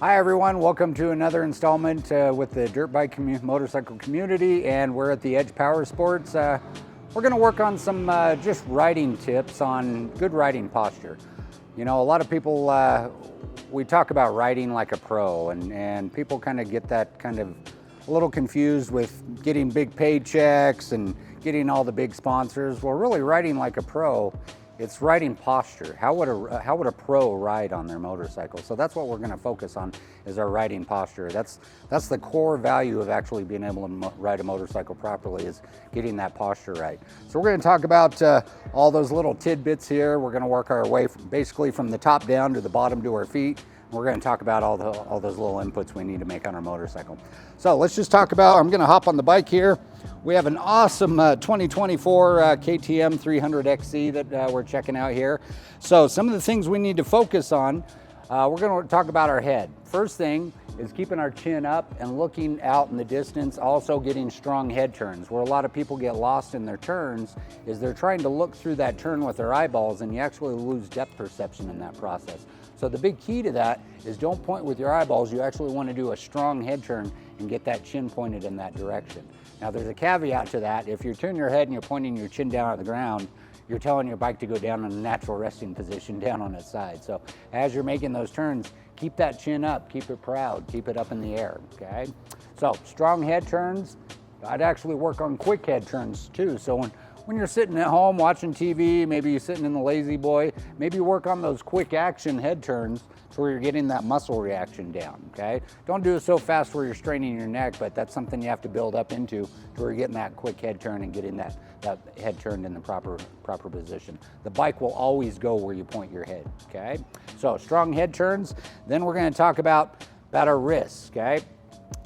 Hi everyone, welcome to another installment with the dirt bike motorcycle community, and we're at the Edge Power Sports. We're going to work on some just riding tips on good riding posture. You know, a lot of people, we talk about riding like a pro, and people kind of get that kind of a little confused with getting big paychecks and getting all the big sponsors. Well, really riding like a pro, it's riding posture. How would a pro ride on their motorcycle? So that's what we're going to focus on, is our riding posture. That's the core value of actually being able to ride a motorcycle properly, is getting that posture right. So we're going to talk about all those little tidbits here. We're going to work our way basically from the top down to the bottom to our feet. We're going to talk about all those little inputs we need to make on our motorcycle. So let's just talk about, I'm going to hop on the bike here. We have an awesome 2024 KTM 300XC that we're checking out here. So some of the things we need to focus on, we're going to talk about our head. First thing is keeping our chin up and looking out in the distance, also getting strong head turns. Where a lot of people get lost in their turns is they're trying to look through that turn with their eyeballs, and you actually lose depth perception in that process. So the big key to that is don't point with your eyeballs. You actually want to do a strong head turn and get that chin pointed in that direction. Now there's a caveat to that. If you turn your head and you're pointing your chin down at the ground, you're telling your bike to go down in a natural resting position down on its side. So as you're making those turns, keep that chin up, keep it proud, keep it up in the air, okay? So strong head turns. I'd actually work on quick head turns too. So when you're sitting at home watching TV, maybe you're sitting in the lazy boy, maybe work on those quick action head turns so where you're getting that muscle reaction down, okay? Don't do it so fast where you're straining your neck, but that's something you have to build up into to where you're getting that quick head turn and getting that head turned in the proper position. The bike will always go where you point your head, okay? So strong head turns. Then we're gonna talk about our wrists, okay?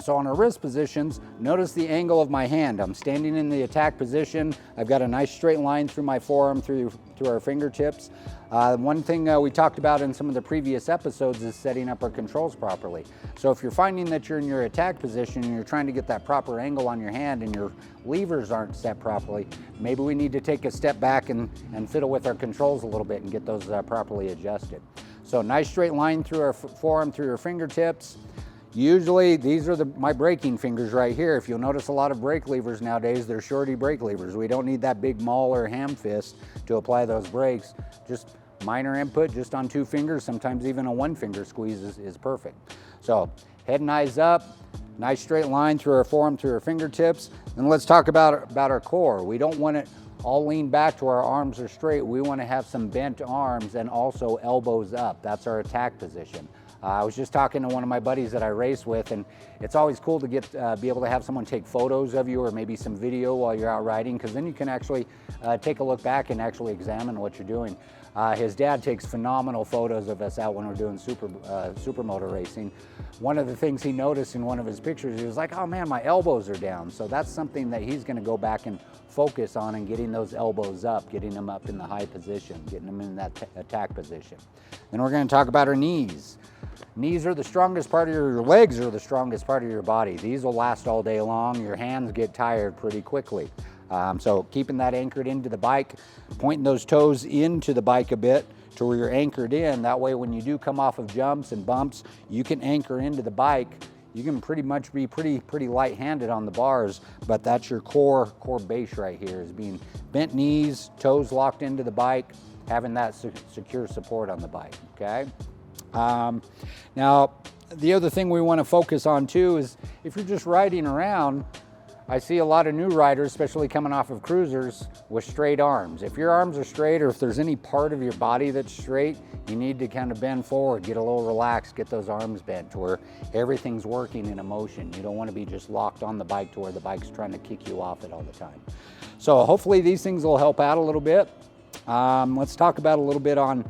So on our wrist positions, notice the angle of my hand. I'm standing in the attack position. I've got a nice straight line through my forearm, through our fingertips. One thing we talked about in some of the previous episodes is setting up our controls properly. So if you're finding that you're in your attack position and you're trying to get that proper angle on your hand and your levers aren't set properly, maybe we need to take a step back and fiddle with our controls a little bit and get those properly adjusted. So nice straight line through our forearm, through your fingertips. Usually these are my braking fingers right here. If you'll notice, a lot of brake levers nowadays, they're shorty brake levers. We don't need that big maul or ham fist to apply those brakes. Just minor input, just on 2 fingers, sometimes even a 1 finger squeeze is perfect. So head and eyes up, nice straight line through our forearm, through our fingertips. And let's talk about our core. We don't want it all lean back to our arms are straight. We want to have some bent arms and also elbows up. That's our attack position. I was just talking to one of my buddies that I race with, and it's always cool to be able to have someone take photos of you or maybe some video while you're out riding, because then you can actually take a look back and actually examine what you're doing. His dad takes phenomenal photos of us out when we're doing supermoto racing. One of the things he noticed in one of his pictures, he was like, oh man, my elbows are down. So that's something that he's gonna go back and focus on, and getting those elbows up, getting them up in the high position, getting them in that attack position. Then we're gonna talk about our knees. Knees are the strongest part of your legs, are the strongest part of your body. These will last all day long. Your hands get tired pretty quickly. So keeping that anchored into the bike, pointing those toes into the bike a bit to where you're anchored in. That way when you do come off of jumps and bumps, you can anchor into the bike. You can pretty much be pretty light-handed on the bars, but that's your core base right here, is being bent knees, toes locked into the bike, having that secure support on the bike, okay? Now, the other thing we want to focus on too is if you're just riding around, I see a lot of new riders, especially coming off of cruisers, with straight arms. If your arms are straight, or if there's any part of your body that's straight, you need to kind of bend forward, get a little relaxed, get those arms bent to where everything's working in a motion. You don't want to be just locked on the bike to where the bike's trying to kick you off it all the time. So hopefully these things will help out a little bit. Let's talk about a little bit on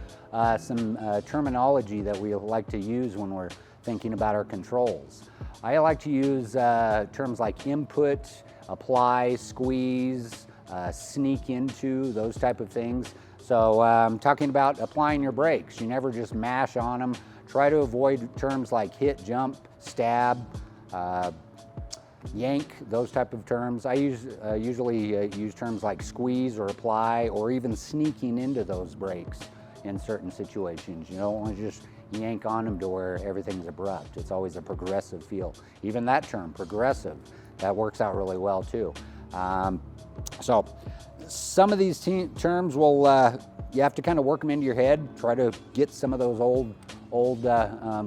some terminology that we like to use when we're thinking about our controls. I like to use terms like input, apply, squeeze, sneak into, those type of things. So I'm talking about applying your brakes. You never just mash on them. Try to avoid terms like hit, jump, stab, yank, those type of terms. I usually use terms like squeeze or apply, or even sneaking into those brakes in certain situations. You don't want to just yank on them to where everything's abrupt. It's always a progressive feel. Even that term, progressive, that works out really well too. So some of these terms will, you have to kind of work them into your head, try to get some of those old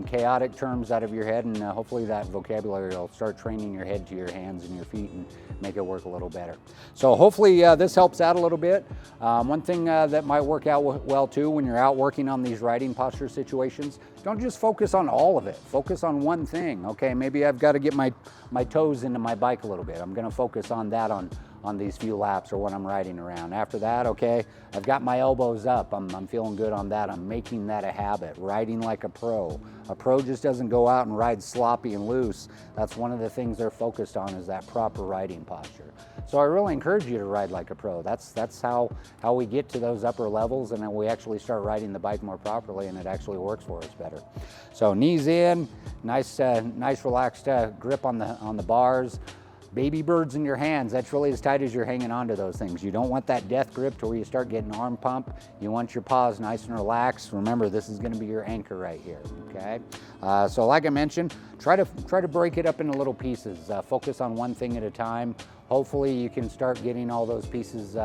chaotic terms out of your head, and hopefully that vocabulary will start training your head to your hands and your feet and make it work a little better. So hopefully this helps out a little bit. One thing that might work out well too when you're out working on these riding posture situations, don't just focus on all of it. Focus on one thing. Okay, maybe I've got to get my toes into my bike a little bit. I'm going to focus on that on these few laps or when I'm riding around. After that, okay, I've got my elbows up. I'm feeling good on that. I'm making that a habit, riding like a pro. A pro just doesn't go out and ride sloppy and loose. That's one of the things they're focused on, is that proper riding posture. So I really encourage you to ride like a pro. That's how we get to those upper levels, and then we actually start riding the bike more properly, and it actually works for us better. So knees in, nice relaxed grip on the bars. Baby birds in your hands, that's really as tight as you're hanging on to those things. You don't want that death grip to where you start getting arm pump. You want your paws nice and relaxed. Remember, this is gonna be your anchor right here, okay? So like I mentioned, try to break it up into little pieces. Focus on one thing at a time. Hopefully you can start getting all those pieces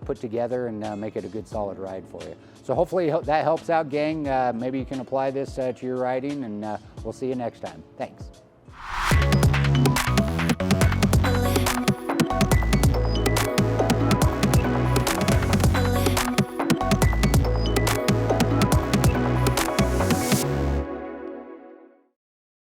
put together and make it a good solid ride for you. So hopefully that helps out, gang. Maybe you can apply this to your riding, and we'll see you next time. Thanks.